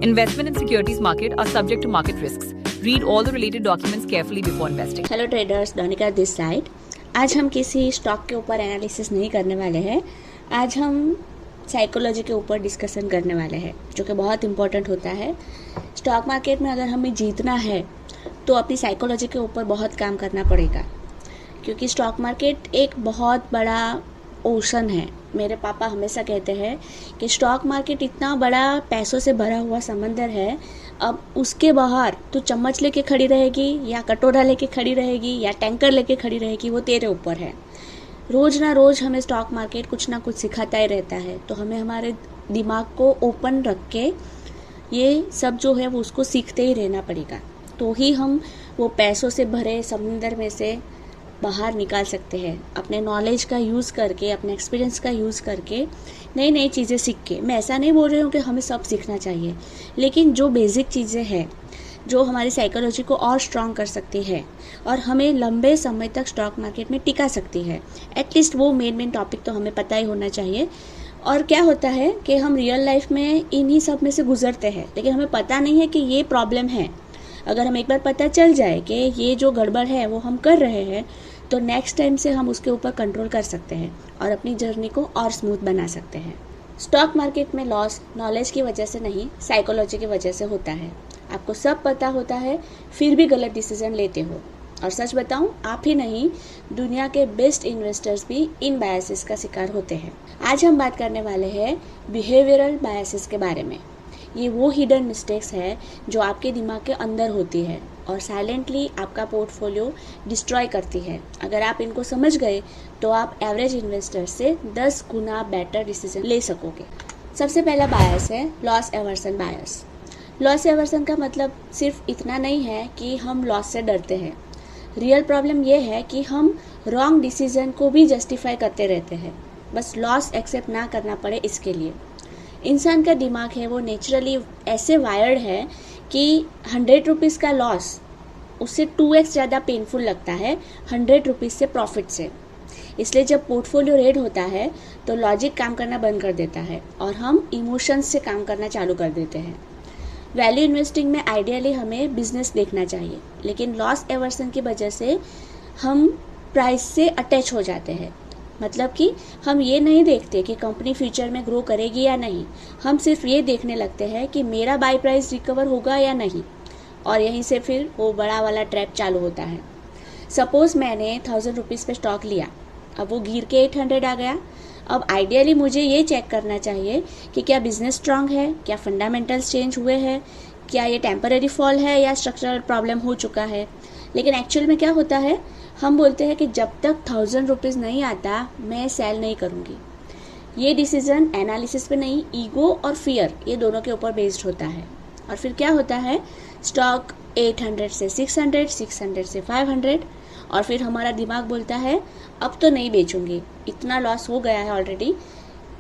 Investment in securities market are subject to market risks. Read all the related documents carefully before investing. Hello traders, Donika this side. आज हम किसी stock के ऊपर analysis नहीं करने वाले हैं। आज हम साइकोलॉजी के ऊपर डिस्कशन करने वाले हैं, जो कि बहुत इंपॉर्टेंट होता है। स्टॉक मार्केट में अगर हमें जीतना है तो अपनी साइकोलॉजी के ऊपर बहुत काम करना पड़ेगा, क्योंकि स्टॉक मार्केट एक बहुत बड़ा ओशन है। मेरे पापा हमेशा कहते हैं कि स्टॉक मार्केट इतना बड़ा पैसों से भरा हुआ समंदर है, अब उसके बाहर तू चम्मच लेके खड़ी रहेगी या कटोरा लेके खड़ी रहेगी या टैंकर लेके खड़ी रहेगी, वो तेरे ऊपर है। रोज़ ना रोज़ हमें स्टॉक मार्केट कुछ ना कुछ सिखाता ही रहता है, तो हमें हमारे दिमाग को ओपन रख के ये सब जो है वो उसको सीखते ही रहना पड़ेगा, तो ही हम वो पैसों से भरे समंदर में से बाहर निकाल सकते हैं। अपने नॉलेज का यूज़ करके, अपने एक्सपीरियंस का यूज़ करके नई नई चीज़ें सीख के। मैं ऐसा नहीं बोल रही हूँ कि हमें सब सीखना चाहिए, लेकिन जो बेसिक चीज़ें हैं जो हमारी साइकोलॉजी को और स्ट्रॉन्ग कर सकती है और हमें लंबे समय तक स्टॉक मार्केट में टिका सकती है, एटलीस्ट वो मेन टॉपिक तो हमें पता ही होना चाहिए। और क्या होता है कि हम रियल लाइफ में इन्हीं सब में से गुजरते हैं, लेकिन हमें पता नहीं है कि ये प्रॉब्लम है। अगर हम एक बार पता चल जाए कि ये जो गड़बड़ है वो हम कर रहे हैं, तो नेक्स्ट टाइम से हम उसके ऊपर कंट्रोल कर सकते हैं और अपनी जर्नी को और स्मूथ बना सकते हैं। स्टॉक मार्केट में लॉस नॉलेज की वजह से नहीं, साइकोलॉजी की वजह से होता है। आपको सब पता होता है, फिर भी गलत डिसीजन लेते हो। और सच बताऊं, आप ही नहीं, दुनिया के बेस्ट इन्वेस्टर्स भी इन बायसेस का शिकार होते हैं। आज हम बात करने वाले हैं बिहेवियरल बायसेस के बारे में। ये वो हिडन मिस्टेक्स है जो आपके दिमाग के अंदर होती है और साइलेंटली आपका पोर्टफोलियो डिस्ट्रॉय करती है। अगर आप इनको समझ गए तो आप एवरेज इन्वेस्टर से 10 गुना बेटर डिसीजन ले सकोगे। सबसे पहला बायस है लॉस एवर्सन बायस। लॉस एवर्सन का मतलब सिर्फ इतना नहीं है कि हम लॉस से डरते हैं। रियल प्रॉब्लम ये है कि हम रॉन्ग डिसीजन को भी जस्टिफाई करते रहते हैं, बस लॉस एक्सेप्ट ना करना पड़े इसके लिए। इंसान का दिमाग है वो नेचुरली ऐसे वायर्ड है कि 100 रुपीज़ का लॉस उससे 2x ज़्यादा पेनफुल लगता है 100 रुपीज़ से प्रॉफिट से। इसलिए जब पोर्टफोलियो रेड होता है तो लॉजिक काम करना बंद कर देता है और हम इमोशंस से काम करना चालू कर देते हैं। वैल्यू इन्वेस्टिंग में आइडियली हमें बिजनेस देखना चाहिए, लेकिन लॉस एवर्सन की वजह से हम प्राइस से अटैच हो जाते हैं। मतलब कि हम ये नहीं देखते कि कंपनी फ्यूचर में ग्रो करेगी या नहीं, हम सिर्फ ये देखने लगते हैं कि मेरा बाय प्राइस रिकवर होगा या नहीं, और यहीं से फिर वो बड़ा वाला ट्रैप चालू होता है। सपोज मैंने 1000 रुपीज़ पे स्टॉक लिया, अब वो गिर के 800 आ गया। अब आइडियली मुझे ये चेक करना चाहिए कि क्या बिजनेस स्ट्रांग है, क्या फंडामेंटल्स चेंज हुए हैं, क्या ये टेम्पररी फॉल है या स्ट्रक्चरल प्रॉब्लम हो चुका है। लेकिन एक्चुअल में क्या होता है, हम बोलते हैं कि जब तक 1000 रुपीज़ नहीं आता मैं सेल नहीं करूँगी। ये डिसीजन एनालिसिस पे नहीं, ईगो और फियर ये दोनों के ऊपर बेस्ड होता है। और फिर क्या होता है, स्टॉक 800 से 600, 600 से 500, और फिर हमारा दिमाग बोलता है अब तो नहीं बेचूंगी, इतना लॉस हो गया है ऑलरेडी।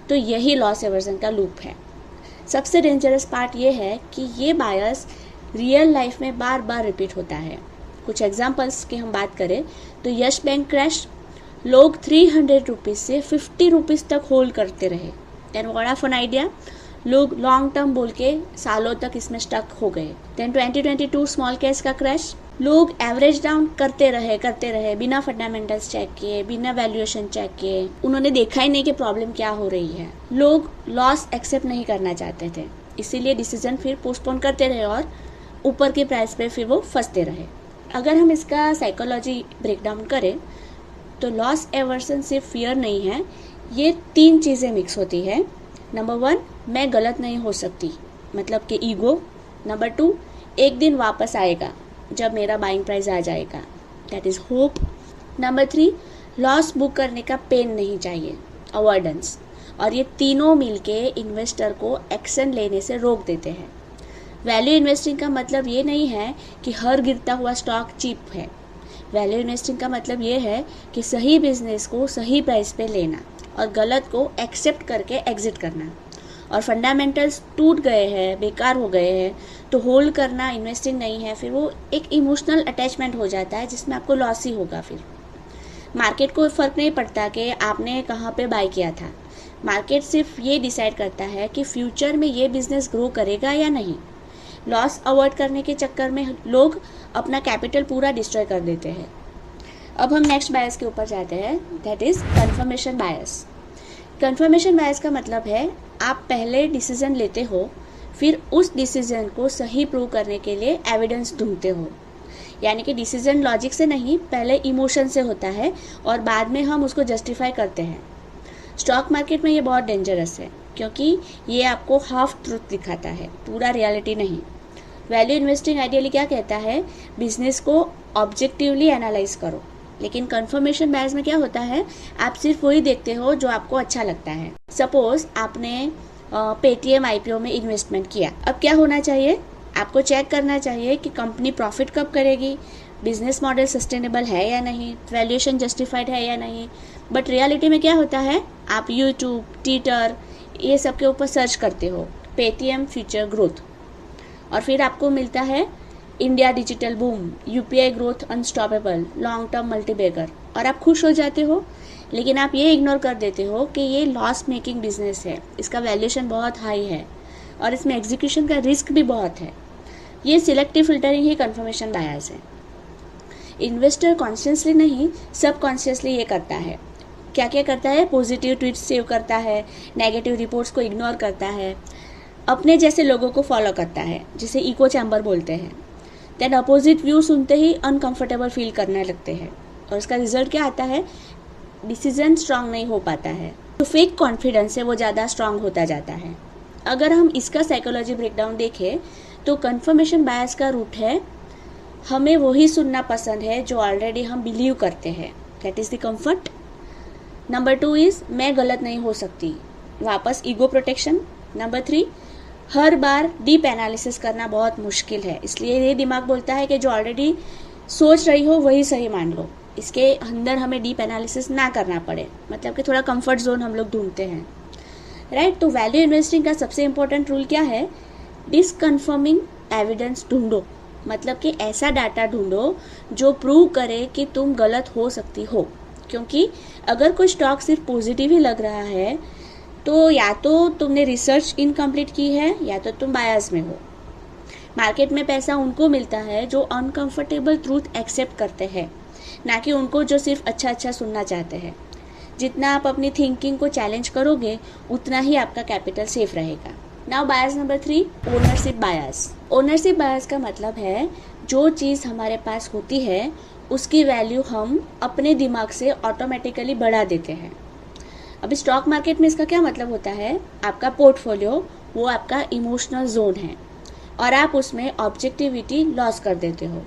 तो यही लॉस एवर्सन का लूप है। सबसे डेंजरस पार्ट ये है कि ये बायस रियल लाइफ में बार बार रिपीट होता है। कुछ एग्जाम्पल्स की हम बात करें तो यश बैंक क्रैश, लोग 300 रुपीज़ से 50 रुपीज़ तक होल्ड करते रहे। Then what of an idea, लोग लॉन्ग टर्म बोल के सालों तक इसमें स्टक हो गए। देन 2022 स्मॉल कैश का क्रैश, लोग एवरेज डाउन करते रहे बिना फंडामेंटल्स चेक किए, बिना वैल्यूएशन चेक किए। उन्होंने देखा ही नहीं कि प्रॉब्लम क्या हो रही है। लोग लॉस एक्सेप्ट नहीं करना चाहते थे, इसीलिए डिसीजन फिर पोस्टपोन करते रहे और ऊपर की प्राइस पे फिर वो फंसते रहे। अगर हम इसका साइकोलॉजी ब्रेकडाउन करें तो लॉस एवर्सन सिर्फ फियर नहीं है, ये 3 चीज़ें मिक्स होती है। नंबर 1, मैं गलत नहीं हो सकती, मतलब कि ईगो। नंबर 2, एक दिन वापस आएगा जब मेरा बाइंग प्राइस आ जाएगा, that is hope. Number 3, loss book करने का पेन नहीं चाहिए, अवॉइडेंस। और ये तीनों मिलके इन्वेस्टर को एक्शन लेने से रोक देते हैं। वैल्यू इन्वेस्टिंग का मतलब ये नहीं है कि हर गिरता हुआ स्टॉक चीप है। वैल्यू इन्वेस्टिंग का मतलब ये है कि सही बिजनेस को सही प्राइस पे लेना और गलत को एक्सेप्ट करके एग्जिट करना। और फंडामेंटल्स टूट गए हैं, बेकार हो गए हैं, तो होल्ड करना इन्वेस्टिंग नहीं है, फिर वो एक इमोशनल अटैचमेंट हो जाता है जिसमें आपको लॉस ही होगा। फिर मार्केट को फ़र्क नहीं पड़ता कि आपने कहाँ पे बाय किया था। मार्केट सिर्फ ये डिसाइड करता है कि फ्यूचर में ये बिजनेस ग्रो करेगा या नहीं। लॉस अवॉइड करने के चक्कर में लोग अपना कैपिटल पूरा डिस्ट्रॉय कर देते हैं। अब हम नेक्स्ट बायस के ऊपर जाते हैं, that is confirmation bias. Confirmation bias का मतलब है आप पहले डिसीजन लेते हो, फिर उस डिसीजन को सही प्रूव करने के लिए एविडेंस ढूंढते हो। यानी कि डिसीजन लॉजिक से नहीं, पहले इमोशन से होता है और बाद में हम उसको जस्टिफाई करते हैं। स्टॉक मार्केट में ये बहुत डेंजरस है क्योंकि ये आपको हाफ ट्रूथ दिखाता है, पूरा रियलिटी नहीं। वैल्यू इन्वेस्टिंग आइडियली क्या कहता है, बिजनेस को ऑब्जेक्टिवली एनालाइज करो, लेकिन कन्फर्मेशन बायस में क्या होता है, आप सिर्फ वही देखते हो जो आपको अच्छा लगता है। सपोज आपने पेटीएम आईपीओ में इन्वेस्टमेंट किया, अब क्या होना चाहिए, आपको चेक करना चाहिए कि कंपनी प्रॉफिट कब करेगी, बिजनेस मॉडल सस्टेनेबल है या नहीं, वैल्यूएशन जस्टिफाइड है या नहीं। बट रियलिटी में क्या होता है, आप यूट्यूब, ट्विटर ये सब के ऊपर सर्च करते हो पेटीएम फ्यूचर ग्रोथ, और फिर आपको मिलता है India digital boom, UPI growth unstoppable, long term multibagger, और आप खुश हो जाते हो। लेकिन आप ये इग्नोर कर देते हो कि ये लॉस मेकिंग बिजनेस है, इसका वैल्यूएशन बहुत हाई है और इसमें एग्जीक्यूशन का रिस्क भी बहुत है। ये सिलेक्टिव फिल्टरिंग ही कन्फर्मेशन बायस है। इन्वेस्टर कॉन्शियसली नहीं, सब कॉन्शियसली ये करता है। क्या क्या करता है, पॉजिटिव ट्वीट्स सेव करता है, नेगेटिव रिपोर्ट्स को इग्नोर करता है, अपने जैसे लोगों को फॉलो करता है, जिसे इको चैम्बर बोलते हैं। देन अपोजिट व्यू सुनते ही अनकंफर्टेबल फील करने लगते हैं और इसका रिजल्ट क्या आता है, डिसीजन स्ट्रांग नहीं हो पाता है। तो फेक कॉन्फिडेंस है वो ज़्यादा स्ट्रांग होता जाता है। अगर हम इसका साइकोलॉजी ब्रेकडाउन देखें तो कन्फर्मेशन बायस का रूट है, हमें वही सुनना पसंद है जो ऑलरेडी हम बिलीव करते हैं, that is the comfort. Number 2 is मैं गलत नहीं हो सकती, वापस ईगो प्रोटेक्शन। नंबर 3, हर बार डीप एनालिसिस करना बहुत मुश्किल है, इसलिए ये दिमाग बोलता है कि जो ऑलरेडी सोच रही हो वही सही मान लो, इसके अंदर हमें डीप एनालिसिस ना करना पड़े, मतलब कि थोड़ा कंफर्ट जोन हम लोग ढूंढते हैं, राइट। तो वैल्यू इन्वेस्टिंग का सबसे इंपॉर्टेंट रूल क्या है, डिसकन्फर्मिंग एविडेंस ढूंढो, मतलब कि ऐसा डाटा ढूंढो जो प्रूव करे कि तुम गलत हो सकती हो। क्योंकि अगर कोई स्टॉक सिर्फ पॉजिटिव ही लग रहा है तो या तो तुमने रिसर्च इनकम्प्लीट की है या तो तुम बायस में हो। मार्केट में पैसा उनको मिलता है जो अनकंफर्टेबल ट्रूथ एक्सेप्ट करते हैं, ना कि उनको जो सिर्फ अच्छा अच्छा सुनना चाहते हैं। जितना आप अपनी थिंकिंग को चैलेंज करोगे उतना ही आपका कैपिटल सेफ रहेगा। नाउ बायस नंबर 3, ओनरशिप बायस। ओनरशिप बायस का मतलब है जो चीज़ हमारे पास होती है उसकी वैल्यू हम अपने दिमाग से ऑटोमेटिकली बढ़ा देते हैं। अभी स्टॉक मार्केट में इसका क्या मतलब होता है, आपका पोर्टफोलियो वो आपका इमोशनल जोन है और आप उसमें ऑब्जेक्टिविटी लॉस कर देते हो।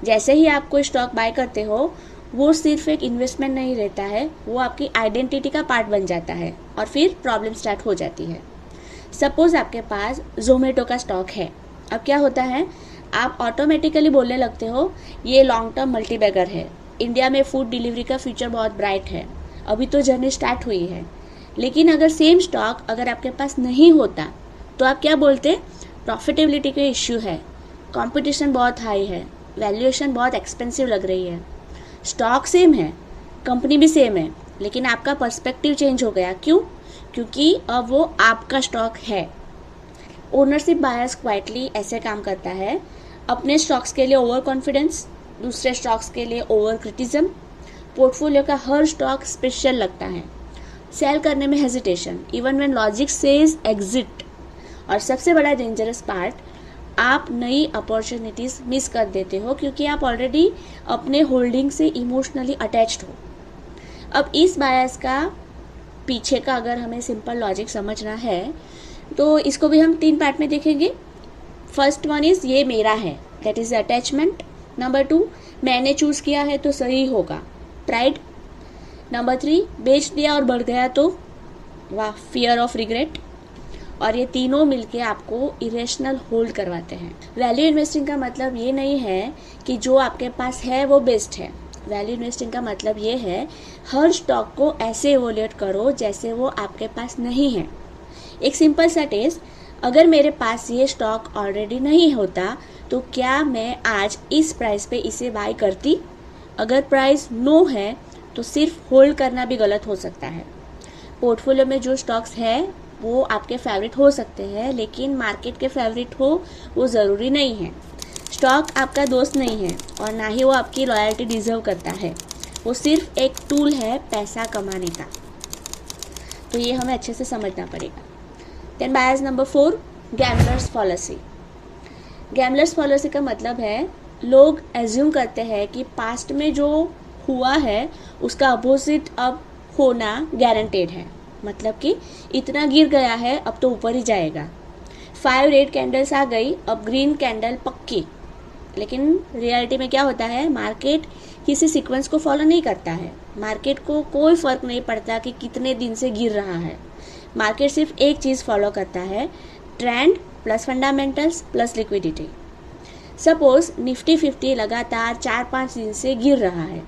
जैसे ही आप कोई स्टॉक बाय करते हो वो सिर्फ एक इन्वेस्टमेंट नहीं रहता है, वो आपकी आइडेंटिटी का पार्ट बन जाता है और फिर प्रॉब्लम स्टार्ट हो जाती है। सपोज आपके पास जोमेटो का स्टॉक है, अब क्या होता है, आप ऑटोमेटिकली बोलने लगते हो ये लॉन्ग टर्म मल्टीबैगर है, इंडिया में फूड डिलीवरी का फ्यूचर बहुत ब्राइट है, अभी तो जर्नी स्टार्ट हुई है। लेकिन अगर सेम स्टॉक अगर आपके पास नहीं होता तो आप क्या बोलते, प्रॉफिटेबिलिटी का इश्यू है, कंपटीशन बहुत हाई है, वैल्यूएशन बहुत एक्सपेंसिव लग रही है। स्टॉक सेम है, कंपनी भी सेम है, लेकिन आपका पर्सपेक्टिव चेंज हो गया। क्यों? क्योंकि अब वो आपका स्टॉक है। ओनरशिप बायस क्वाइटली ऐसे काम करता है, अपने स्टॉक्स के लिए ओवर कॉन्फिडेंस, दूसरे स्टॉक्स के लिए ओवर क्रिटिज्म, पोर्टफोलियो का हर स्टॉक स्पेशल लगता है, सेल करने में hesitation even when logic says exit, और सबसे बड़ा डेंजरस पार्ट, आप नई अपॉर्चुनिटीज़ मिस कर देते हो क्योंकि आप ऑलरेडी अपने होल्डिंग से इमोशनली अटैच्ड हो। अब इस बायस का पीछे का अगर हमें सिंपल लॉजिक समझना है तो इसको भी हम 3 पार्ट में देखेंगे। फर्स्ट वन इज़ ये मेरा है, दैट इज़ अटैचमेंट। नंबर 2, मैंने चूज़ किया है तो सही होगा, प्राइड। नंबर 3, बेच दिया और बढ़ गया तो वाह, फियर ऑफ रिग्रेट। और ये तीनों मिलके आपको इरेशनल होल्ड करवाते हैं। वैल्यू इन्वेस्टिंग का मतलब ये नहीं है कि जो आपके पास है वो बेस्ट है। वैल्यू इन्वेस्टिंग का मतलब ये है हर स्टॉक को ऐसे इवोल्यूट करो जैसे वो आपके पास नहीं है। एक सिंपल सा टेस्ट, अगर मेरे पास ये स्टॉक ऑलरेडी नहीं होता तो क्या मैं आज इस प्राइस पे इसे बाय करती? अगर प्राइस नो है तो सिर्फ होल्ड करना भी गलत हो सकता है। पोर्टफोलियो में जो स्टॉक्स है वो आपके फेवरेट हो सकते हैं, लेकिन मार्केट के फेवरेट हो वो ज़रूरी नहीं है। स्टॉक आपका दोस्त नहीं है और ना ही वो आपकी लॉयल्टी डिजर्व करता है। वो सिर्फ एक टूल है पैसा कमाने का। तो ये हमें अच्छे से समझना पड़ेगा। Then bias number 4, gambler's fallacy. Gambler's fallacy का मतलब है लोग एज्यूम करते हैं कि पास्ट में जो हुआ है उसका अपोजिट अब होना गारंटेड है। मतलब कि इतना गिर गया है अब तो ऊपर ही जाएगा। 5 रेड कैंडल्स आ गई, अब ग्रीन कैंडल पक्की। लेकिन रियलिटी में क्या होता है, मार्केट किसी सीक्वेंस को फॉलो नहीं करता है। मार्केट को कोई फर्क नहीं पड़ता कि कितने दिन से गिर रहा है। मार्केट सिर्फ एक चीज़ फॉलो करता है, trend plus fundamentals plus liquidity. Suppose Nifty 50 लगातार 4-5 दिन से गिर रहा है,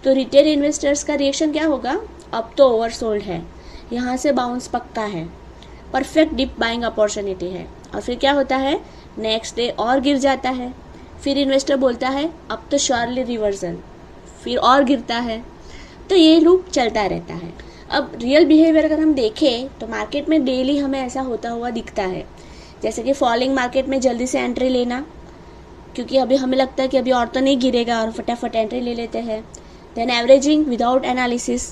तो रिटेल इन्वेस्टर्स का रिएक्शन क्या होगा, अब तो ओवरसोल्ड है, यहाँ से बाउंस पक्का है, परफेक्ट डिप बाइंग अपॉर्चुनिटी है। और फिर क्या होता है, नेक्स्ट डे और गिर जाता है, फिर इन्वेस्टर बोलता है अब तो श्योरली रिवर्सल, फिर और गिरता है। तो ये लूप चलता रहता है। अब रियल बिहेवियर अगर हम देखें तो मार्केट में डेली हमें ऐसा होता हुआ दिखता है। जैसे कि फॉलिंग मार्केट में जल्दी से एंट्री लेना, क्योंकि अभी हमें लगता है कि अभी और तो नहीं गिरेगा और फटाफट एंट्री ले लेते हैं। Then averaging without analysis,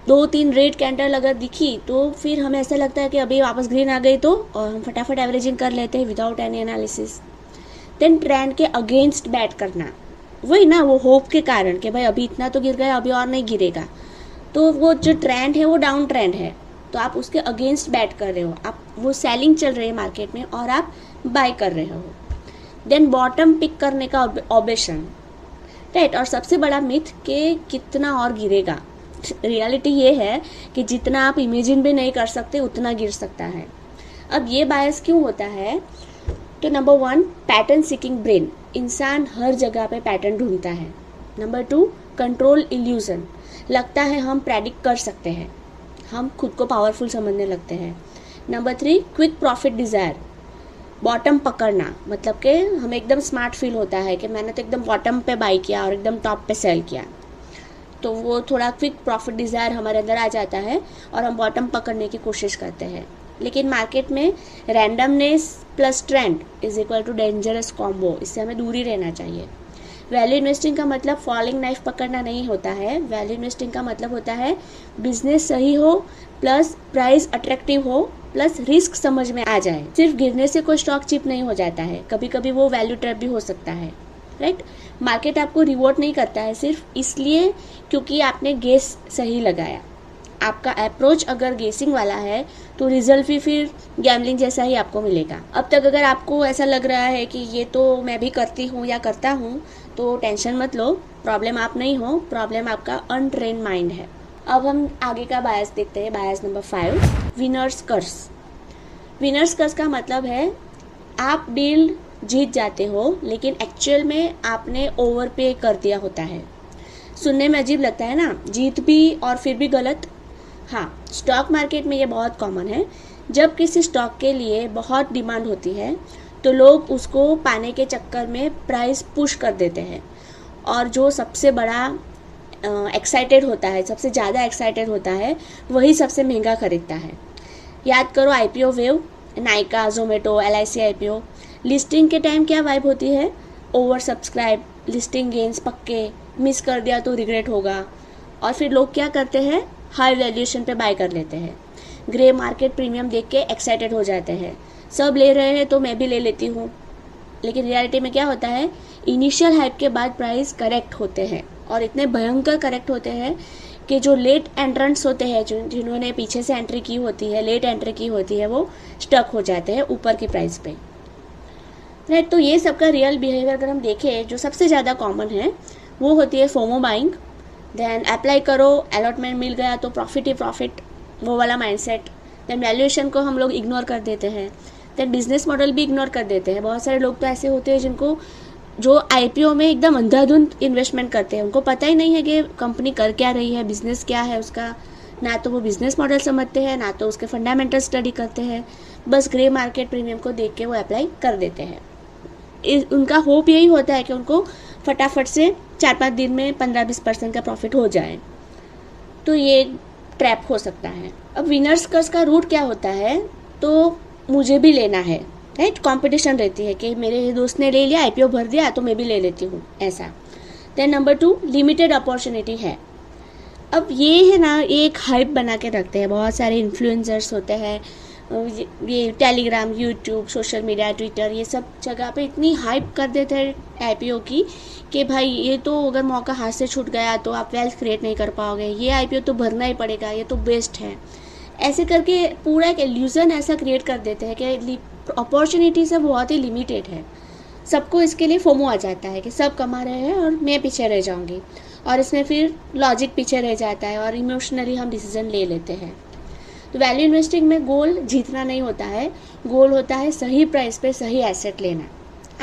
2-3 red candle अगर दिखी तो फिर हमें ऐसा लगता है कि अभी वापस ग्रीन आ गई तो, और हम फटाफट एवरेजिंग कर लेते हैं without any analysis. Then trend के अगेंस्ट बैट करना, वही ना, वो होप के कारण कि भाई अभी इतना तो गिर गया, अभी और नहीं गिरेगा, तो वो जो ट्रेंड है वो डाउन ट्रेंड है, तो आप उसके अगेंस्ट बैट कर रहे हो, आप वो सेलिंग चल रही है मार्केट में और आप बाय कर रहे हो। देन बॉटम पिक करने का ऑब्सेशन, राइट। और सबसे बड़ा मिथ कि कितना और गिरेगा। रियलिटी ये है कि जितना आप इमेजिन भी नहीं कर सकते उतना गिर सकता है। अब ये बायस क्यों होता है, तो नंबर 1, पैटर्न सीकिंग ब्रेन, इंसान हर जगह पे पैटर्न ढूंढता है। नंबर 2, कंट्रोल इल्यूजन, लगता है हम प्रेडिक्ट कर सकते हैं, हम खुद को पावरफुल समझने लगते हैं। Number 3, quick profit desire, bottom पकड़ना, मतलब कि हमें एकदम स्मार्ट फील होता है कि मैंने तो एकदम बॉटम पे बाई किया और एकदम टॉप पे सेल किया, तो वो थोड़ा क्विक प्रॉफिट डिज़ायर हमारे अंदर आ जाता है और हम बॉटम पकड़ने की कोशिश करते हैं। लेकिन मार्केट में randomness plus trend is equal to dangerous combo, इससे हमें दूरी रहना चाहिए। वैल्यू इन्वेस्टिंग का मतलब फॉलिंग नाइफ पकड़ना नहीं होता है। वैल्यू इन्वेस्टिंग का मतलब होता है बिजनेस सही हो प्लस प्राइस अट्रैक्टिव हो प्लस रिस्क समझ में आ जाए। सिर्फ गिरने से कोई स्टॉक चीप नहीं हो जाता है, कभी कभी वो वैल्यू ट्रैप भी हो सकता है, राइट। मार्केट आपको रिवॉर्ड नहीं करता है सिर्फ इसलिए क्योंकि आपने गेस सही लगाया। आपका अप्रोच अगर गेसिंग वाला है तो रिजल्ट भी फिर गैम्बलिंग जैसा ही आपको मिलेगा। अब तक अगर आपको ऐसा लग रहा है कि ये तो मैं भी करती हूँ या करता हूँ, तो टेंशन मत लो, प्रॉब्लम आप नहीं हो, प्रॉब्लम आपका अनट्रेन माइंड है। अब हम आगे का बायस देखते हैं, बायस नंबर 5, विनर्स कर्स। विनर्स कर्स का मतलब है आप डील जीत जाते हो लेकिन एक्चुअल में आपने ओवर पे कर दिया होता है। सुनने में अजीब लगता है ना, जीत भी और फिर भी गलत। हाँ, स्टॉक मार्केट में ये बहुत कॉमन है। जब किसी स्टॉक के लिए बहुत डिमांड होती है तो लोग उसको पाने के चक्कर में प्राइस पुश कर देते हैं, और जो सबसे बड़ा एक्साइटेड होता है, सबसे ज़्यादा एक्साइटेड होता है, वही सबसे महंगा खरीदता है। याद करो IPO wave, Nykaa, Zomato, LIC IPO। Listing के टाइम क्या वाइब होती है, ओवर सब्सक्राइब, लिस्टिंग गेन्स पक्के, मिस कर दिया तो रिग्रेट होगा, और फिर लोग क्या करते हैं, हाई वैल्यूएशन पे बाय कर लेते हैं। ग्रे मार्केट प्रीमियम देख के एक्साइटेड हो जाते हैं, सब ले रहे हैं तो मैं भी ले लेती हूँ। लेकिन रियलिटी में क्या होता है, इनिशियल हाइप के बाद प्राइस करेक्ट होते हैं, और इतने भयंकर करेक्ट होते हैं कि जो लेट एंट्रेंट्स होते हैं, जिन्होंने पीछे से एंट्री की होती है, लेट एंट्री की होती है, वो स्टक हो जाते हैं ऊपर की प्राइस पे, राइट। तो ये सबका रियल बिहेवियर अगर हम देखें, जो सबसे ज़्यादा कॉमन है वो होती है फोमो बाइंग। देन अप्लाई करो, अलॉटमेंट मिल गया तो प्रॉफिट ही प्रॉफिट, वो वाला माइंडसेट। देन वैल्यूएशन को हम लोग इग्नोर कर देते हैं। देन बिजनेस मॉडल भी इग्नोर कर देते हैं। बहुत सारे लोग तो ऐसे होते हैं जिनको जो IPO में एकदम अंधाधुंध इन्वेस्टमेंट करते हैं, उनको पता ही नहीं है कि कंपनी कर क्या रही है, बिजनेस क्या है उसका, ना तो वो बिजनेस मॉडल समझते हैं, ना तो उसके फंडामेंटल स्टडी करते हैं, बस ग्रे मार्केट प्रीमियम को देख के वो अप्लाई कर देते हैं। उनका होप यही होता है कि उनको फटाफट से 4-5 दिन में 15-20% का प्रॉफिट हो जाए। तो ये ट्रैप हो सकता है। अब विनर्स कर्स का रूट क्या होता है, तो मुझे भी लेना है, राइट, कंपटीशन रहती है कि मेरे दोस्त ने ले लिया, आईपीओ भर दिया तो मैं भी ले लेती हूँ, ऐसा। देन नंबर 2, लिमिटेड अपॉर्चुनिटी है। अब ये है ना, ये एक हाइप बना के रखते हैं, बहुत सारे इन्फ्लुएंसर्स होते हैं, ये Telegram, YouTube, social media, Twitter, ये सब जगह पे इतनी हाइप कर देते हैं आईपीओ की कि भाई ये तो अगर मौका हाथ से छूट गया तो आप वेल्थ क्रिएट नहीं कर पाओगे, ये आईपीओ तो भरना ही पड़ेगा, ये तो बेस्ट है। ऐसे करके पूरा एक इल्यूजन ऐसा क्रिएट कर देते हैं कि अपॉर्चुनिटी सब बहुत ही लिमिटेड है। सबको इसके लिए फोमो आ जाता है कि सब कमा रहे हैं और मैं पीछे रह जाऊंगी, और इसमें फिर लॉजिक पीछे रह जाता है और इमोशनली हम डिसीजन ले लेते हैं। तो वैल्यू इन्वेस्टिंग में गोल जीतना नहीं होता है, गोल होता है सही प्राइस पे सही एसेट लेना।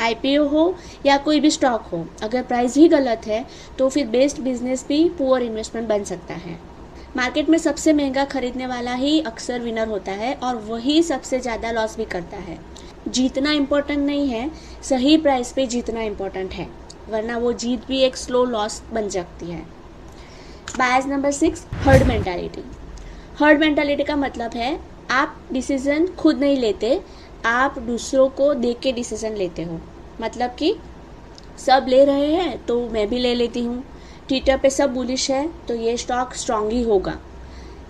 आईपीओ हो या कोई भी स्टॉक हो, अगर प्राइस ही गलत है तो फिर बेस्ट बिजनेस भी पुअर इन्वेस्टमेंट बन सकता है। मार्केट में सबसे महंगा खरीदने वाला ही अक्सर विनर होता है और वही सबसे ज़्यादा लॉस भी करता है। जीतना इम्पोर्टेंट नहीं है, सही प्राइस पे जीतना इम्पोर्टेंट है, वरना वो जीत भी एक स्लो लॉस बन सकती है। Bias number 6, herd mentality. Herd mentality का मतलब है आप डिसीजन खुद नहीं लेते, आप दूसरों को देख के डिसीजन लेते हो। मतलब कि सब ले रहे हैं तो मैं भी ले लेती हूँ, ट्विटर पे सब बुलिश है तो ये स्टॉक स्ट्रांग ही होगा।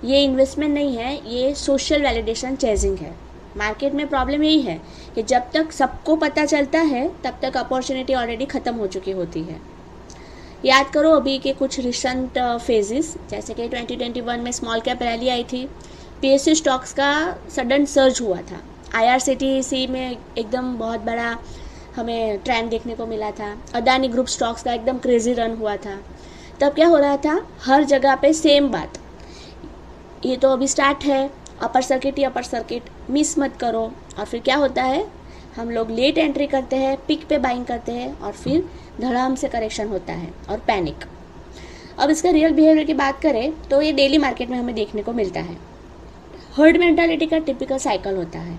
ये इन्वेस्टमेंट नहीं है, ये सोशल वैलिडेशन चेजिंग है। मार्केट में प्रॉब्लम यही है कि जब तक सबको पता चलता है तब तक अपॉर्चुनिटी ऑलरेडी ख़त्म हो चुकी होती है। याद करो अभी के कुछ रिसेंट फेजेस, जैसे कि 2021 में स्मॉल कैप रैली आई थी, पीएसयू स्टॉक्स का सडन सर्ज हुआ था, आईआरसीटीसी में एकदम बहुत बड़ा हमें ट्रेंड देखने को मिला था, अदानी ग्रुप स्टॉक्स का एकदम क्रेजी रन हुआ था। तब क्या हो रहा था, हर जगह पे सेम बात, ये तो अभी स्टार्ट है, अपर सर्किट ही अपर सर्किट, मिस मत करो। और फिर क्या होता है, हम लोग लेट एंट्री करते हैं, पिक पे बाइंग करते हैं और फिर धड़ाम से करेक्शन होता है और पैनिक। अब इसका रियल बिहेवियर की बात करें तो ये डेली मार्केट में हमें देखने को मिलता है। हर्ड मेंटालिटी का टिपिकल साइकिल होता है,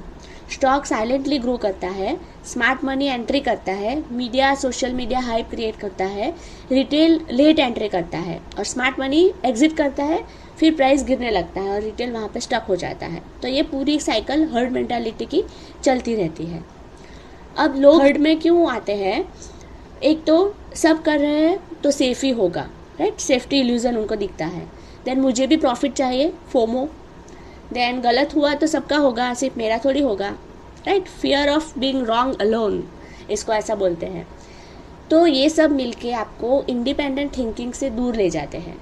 स्टॉक साइलेंटली ग्रो करता है, स्मार्ट मनी एंट्री करता है, media social media hype create करता है, रिटेल लेट एंट्री करता है और स्मार्ट मनी एग्जिट करता है, फिर प्राइस गिरने लगता है और रिटेल वहाँ पे स्टक हो जाता है। तो ये पूरी साइकिल हर्ड मेंटालिटी की चलती रहती है। अब लोग हर्ड में क्यों आते हैं, एक तो सब कर रहे हैं तो सेफ ही होगा, राइट, सेफ्टी इल्यूजन उनको दिखता है। देन मुझे भी प्रॉफिट चाहिए, फोमो। देन गलत हुआ तो सबका होगा, सिर्फ मेरा थोड़ी होगा, right, fear of being wrong alone, इसको ऐसा बोलते हैं। तो ये सब मिलके आपको इंडिपेंडेंट थिंकिंग से दूर ले जाते हैं।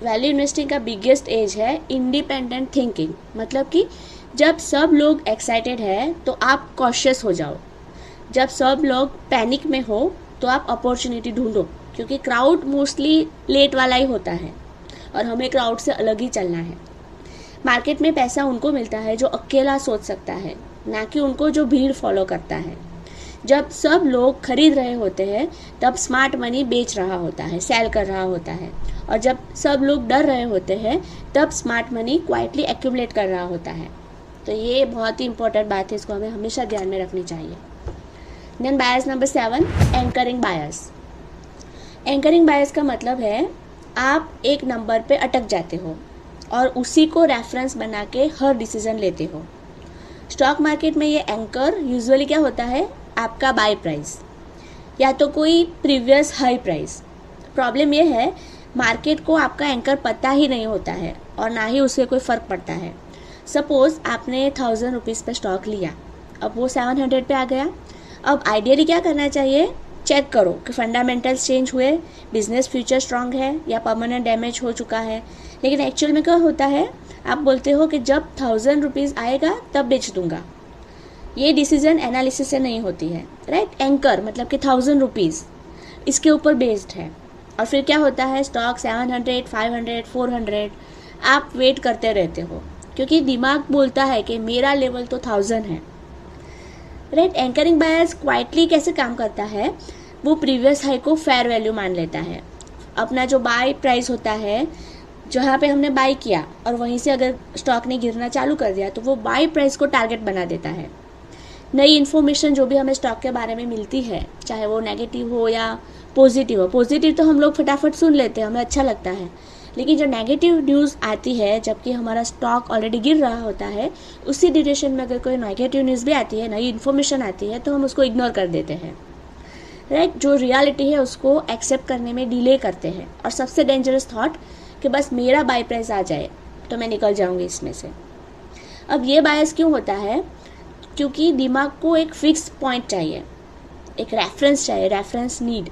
वैल्यू इन्वेस्टिंग का बिगेस्ट एज है इंडिपेंडेंट थिंकिंग, मतलब कि जब सब लोग एक्साइटेड है तो आप कॉशियस हो जाओ, जब सब लोग पैनिक में हो तो आप अपॉर्चुनिटी ढूंढो, क्योंकि क्राउड मोस्टली लेट वाला ही होता है और हमें क्राउड से अलग ही चलना है। मार्केट में पैसा उनको मिलता है जो अकेला सोच सकता है, ना कि उनको जो भीड़ फॉलो करता है। जब सब लोग खरीद रहे होते हैं तब स्मार्ट मनी बेच रहा होता है, सेल कर रहा होता है, और जब सब लोग डर रहे होते हैं तब स्मार्ट मनी क्वाइटली एक्यूमुलेट कर रहा होता है। तो ये बहुत ही इंपॉर्टेंट बात है, इसको हमें हमेशा ध्यान में रखनी चाहिए। देन बायस नंबर 7, एंकरिंग बायस। एंकरिंग बायस का मतलब है आप एक नंबर पे अटक जाते हो और उसी को रेफरेंस बना के हर डिसीजन लेते हो। स्टॉक मार्केट में ये एंकर यूजुअली क्या होता है, आपका बाय प्राइस या तो कोई प्रीवियस हाई प्राइस। प्रॉब्लम ये है मार्केट को आपका एंकर पता ही नहीं होता है और ना ही उससे कोई फ़र्क पड़ता है। सपोज़ आपने 1000 रुपीज़ पे स्टॉक लिया, अब वो 700 पे आ गया। अब आइडियली क्या करना चाहिए, चेक करो कि फंडामेंटल्स चेंज हुए, बिजनेस फ्यूचर स्ट्रांग है या परमानेंट डैमेज हो चुका है। लेकिन एक्चुअल में क्या होता है, आप बोलते हो कि जब 1000 रुपीज़ आएगा तब बेच दूंगा। ये डिसीजन एनालिसिस से नहीं होती है, राइट। एंकर मतलब कि 1000 रुपीज़ इसके ऊपर बेस्ड है और फिर क्या होता है, स्टॉक 700, 500, 400 आप वेट करते रहते हो क्योंकि दिमाग बोलता है कि मेरा लेवल तो 1000 है, राइट। एंकरिंग बायस क्वाइटली कैसे काम करता है, वो प्रीवियस हाई को फेयर वैल्यू मान लेता है। अपना जो बाय प्राइस होता है जहाँ पे हमने बाय किया और वहीं से अगर स्टॉक ने गिरना चालू कर दिया तो वो बाय प्राइस को टारगेट बना देता है। नई इन्फॉर्मेशन जो भी हमें स्टॉक के बारे में मिलती है, चाहे वो नेगेटिव हो या पॉजिटिव हो, पॉजिटिव तो हम लोग फटाफट सुन लेते हैं, हमें अच्छा लगता है, लेकिन जो नेगेटिव न्यूज़ आती है जबकि हमारा स्टॉक ऑलरेडी गिर रहा होता है, उसी ड्यूरेशन में अगर कोई नेगेटिव न्यूज़ भी आती है, नई इन्फॉर्मेशन आती है, तो हम उसको इग्नोर कर देते हैं, राइट। जो रियलिटी है उसको एक्सेप्ट करने में डिले करते हैं। और सबसे डेंजरस थॉट कि बस मेरा बाय प्राइस आ जाए तो मैं निकल जाऊंगी इसमें से। अब ये बायस क्यों होता है? क्योंकि दिमाग को एक फिक्स पॉइंट चाहिए, एक रेफरेंस चाहिए, reference need.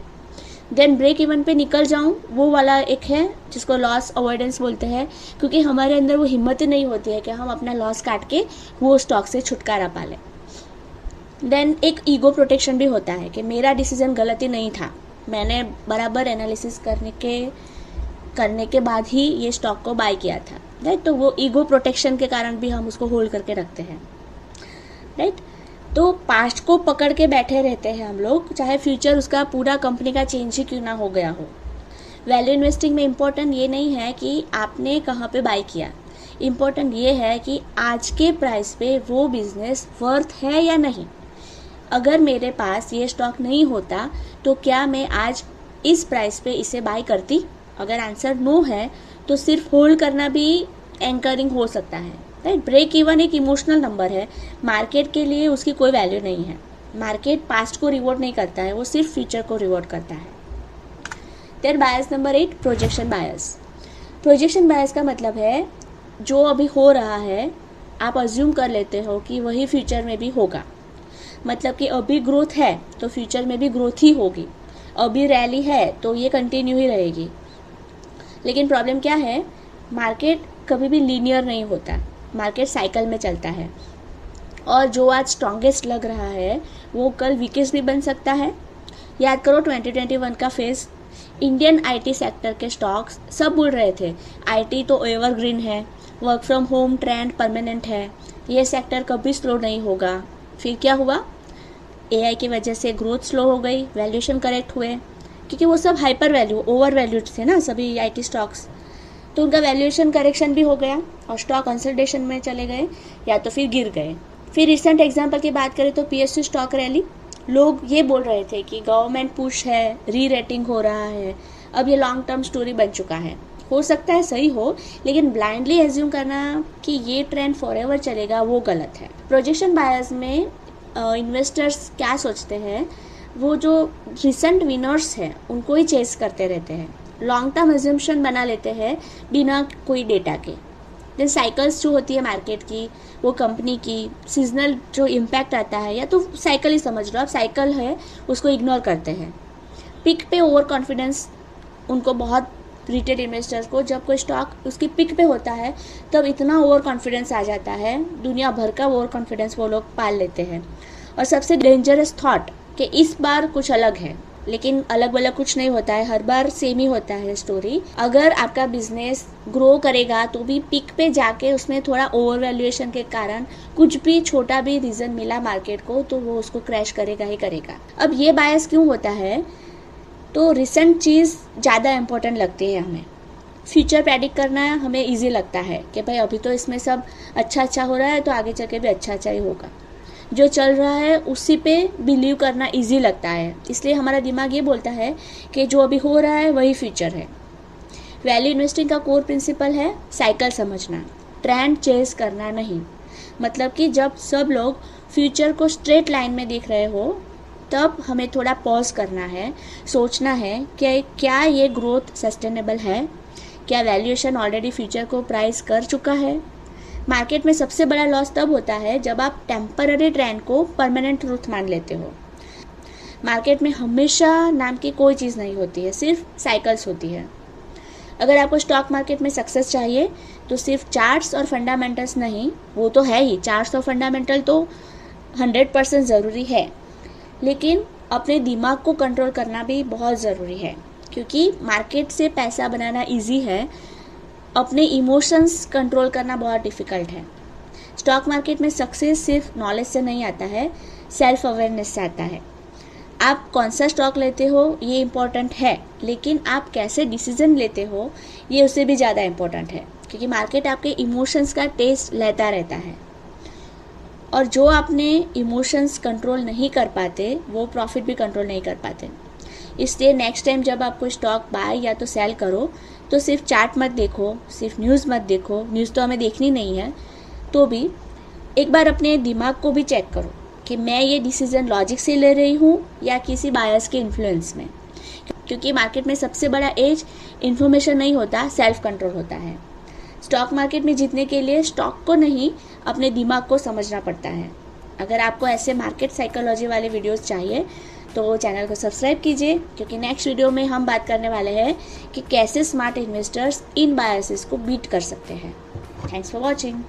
Then break even पे निकल जाऊं, वो वाला एक है जिसको लॉस अवॉइडेंस बोलते हैं, क्योंकि हमारे अंदर वो हिम्मत ही नहीं होती है कि हम अपना लॉस काट के वो स्टॉक से छुटकारा पा लें। देन एक ईगो प्रोटेक्शन भी होता है कि मेरा डिसीजन गलत ही नहीं था, मैंने बराबर एनालिसिस करने के बाद ही ये स्टॉक को बाय किया था, राइट। तो वो ईगो प्रोटेक्शन के कारण भी हम उसको होल्ड करके रखते हैं, राइट। तो पास्ट को पकड़ के बैठे रहते हैं हम लोग, चाहे फ्यूचर उसका पूरा कंपनी का चेंज ही क्यों ना हो गया हो। वैल्यू इन्वेस्टिंग में इम्पोर्टेंट ये नहीं है कि आपने कहाँ पे बाय किया, इम्पोर्टेंट ये है कि आज के प्राइस पे वो बिजनेस वर्थ है या नहीं। अगर मेरे पास ये स्टॉक नहीं होता तो क्या मैं आज इस प्राइस पे इसे बाय करती? अगर आंसर नो है तो सिर्फ होल्ड करना भी एंकरिंग हो सकता है, राइट। ब्रेक इवन एक इमोशनल नंबर है, मार्केट के लिए उसकी कोई वैल्यू नहीं है। मार्केट पास्ट को रिवॉर्ड नहीं करता है, वो सिर्फ फ्यूचर को रिवॉर्ड करता है। देन बायस नंबर 8, प्रोजेक्शन बायस। प्रोजेक्शन बायस का मतलब है जो अभी हो रहा है आप अज्यूम कर लेते हो कि वही फ्यूचर में भी होगा। मतलब कि अभी ग्रोथ है तो फ्यूचर में भी ग्रोथ ही होगी, अभी रैली है तो ये कंटिन्यू ही रहेगी। लेकिन प्रॉब्लम क्या है, मार्केट कभी भी लीनियर नहीं होता, मार्केट साइकिल में चलता है। और जो आज स्ट्रॉन्गेस्ट लग रहा है वो कल वीकेस्ट भी बन सकता है। याद करो 2021 का फेज, इंडियन आईटी सेक्टर के स्टॉक्स सब बोल रहे थे आईटी तो एवरग्रीन है, work from home trend permanent है, ये सेक्टर कभी स्लो नहीं होगा। फिर क्या हुआ? एआई की वजह से ग्रोथ स्लो हो गई, वैल्यूएशन करेक्ट हुए, क्योंकि वो सब हाइपर वैल्यू ओवर वैल्यूड थे ना सभी आईटी स्टॉक्स, तो उनका वैल्यूएशन करेक्शन भी हो गया और स्टॉक कंसल्टेशन में चले गए या तो फिर गिर गए। फिर रिसेंट एग्जांपल की बात करें तो पीएसयू स्टॉक रैली, लोग ये बोल रहे थे कि गवर्नमेंट पुश है, री रेटिंग हो रहा है, अब ये लॉन्ग टर्म स्टोरी बन चुका है। हो सकता है सही हो, लेकिन ब्लाइंडली एज्यूम करना कि ये ट्रेंड फॉरएवर चलेगा वो गलत है। प्रोजेक्शन बायस में इन्वेस्टर्स क्या सोचते हैं, वो जो रिसेंट विनर्स हैं उनको ही चेस करते रहते हैं, लॉन्ग टर्म एज्यूम्पशन बना लेते हैं बिना कोई डेटा के। देन साइकिल्स जो होती है मार्केट की, वो कंपनी की सीजनल जो इम्पैक्ट आता है, या तो साइकिल ही समझ लो आप, साइकिल है उसको इग्नोर करते हैं। पिक पे ओवर कॉन्फिडेंस, उनको बहुत रिटेल इन्वेस्टर्स को जब कोई स्टॉक उसकी पिक पे होता है तब इतना ओवर कॉन्फिडेंस आ जाता है, दुनिया भर का ओवर कॉन्फिडेंस वो लोग पाल लेते हैं। और सबसे डेंजरस थॉट कि इस बार कुछ अलग है, लेकिन अलग वाला कुछ नहीं होता है, हर बार सेम ही होता है स्टोरी। अगर आपका बिजनेस ग्रो करेगा तो भी पिक पे जाके उसमें थोड़ा ओवर वैल्यूएशन के कारण कुछ भी छोटा भी रीजन मिला मार्केट को तो वो उसको क्रैश करेगा ही करेगा। अब ये बायस क्यों होता है? तो रिसेंट चीज़ ज़्यादा इम्पोर्टेंट लगती है हमें, फ्यूचर प्रेडिक्ट करना हमें ईजी लगता है कि भाई अभी तो इसमें सब अच्छा हो रहा है तो आगे चल के भी अच्छा ही होगा, जो चल रहा है उसी पे बिलीव करना इजी लगता है, इसलिए हमारा दिमाग ये बोलता है कि जो अभी हो रहा है वही फ्यूचर है। वैल्यू इन्वेस्टिंग का कोर प्रिंसिपल है साइकिल समझना, ट्रेंड चेस करना नहीं। मतलब कि जब सब लोग फ्यूचर को स्ट्रेट लाइन में देख रहे हो तब हमें थोड़ा पॉज करना है, सोचना है कि क्या ये ग्रोथ सस्टेनेबल है, क्या वैल्यूएशन ऑलरेडी फ्यूचर को प्राइस कर चुका है। मार्केट में सबसे बड़ा लॉस तब होता है जब आप टेम्पररी ट्रेंड को परमानेंट ट्रूथ मान लेते हो। मार्केट में हमेशा नाम की कोई चीज़ नहीं होती है, सिर्फ साइकिल्स होती है। अगर आपको स्टॉक मार्केट में सक्सेस चाहिए तो सिर्फ चार्ट्स और फंडामेंटल्स नहीं, वो तो है ही, चार्ट्स और फंडामेंटल तो 100% ज़रूरी है, लेकिन अपने दिमाग को कंट्रोल करना भी बहुत ज़रूरी है, क्योंकि मार्केट से पैसा बनाना इजी है, अपने इमोशंस कंट्रोल करना बहुत डिफ़िकल्ट है। स्टॉक मार्केट में सक्सेस सिर्फ नॉलेज से नहीं आता है, सेल्फ अवेयरनेस से आता है। आप कौन सा स्टॉक लेते हो ये इम्पोर्टेंट है, लेकिन आप कैसे डिसीजन लेते हो ये उससे भी ज़्यादा इम्पोर्टेंट है, क्योंकि मार्केट आपके इमोशंस का टेस्ट लेता रहता है, और जो आपने इमोशंस कंट्रोल नहीं कर पाते वो प्रॉफिट भी कंट्रोल नहीं कर पाते। इसलिए नेक्स्ट टाइम जब आप कोई स्टॉक बाय या तो सेल करो तो सिर्फ चार्ट मत देखो, सिर्फ न्यूज़ मत देखो, न्यूज़ तो हमें देखनी नहीं है, तो भी एक बार अपने दिमाग को भी चेक करो कि मैं ये डिसीज़न लॉजिक से ले रही हूँ या किसी बायस के इन्फ्लुएंस में। क्योंकि मार्केट में सबसे बड़ा एज इन्फॉर्मेशन नहीं होता, सेल्फ कंट्रोल होता है। स्टॉक मार्केट में जीतने के लिए स्टॉक को नहीं, अपने दिमाग को समझना पड़ता है। अगर आपको ऐसे मार्केट साइकोलॉजी वाले वीडियोस चाहिए तो चैनल को सब्सक्राइब कीजिए, क्योंकि नेक्स्ट वीडियो में हम बात करने वाले हैं कि कैसे स्मार्ट इन्वेस्टर्स इन बायसेस को बीट कर सकते हैं। Thanks for watching.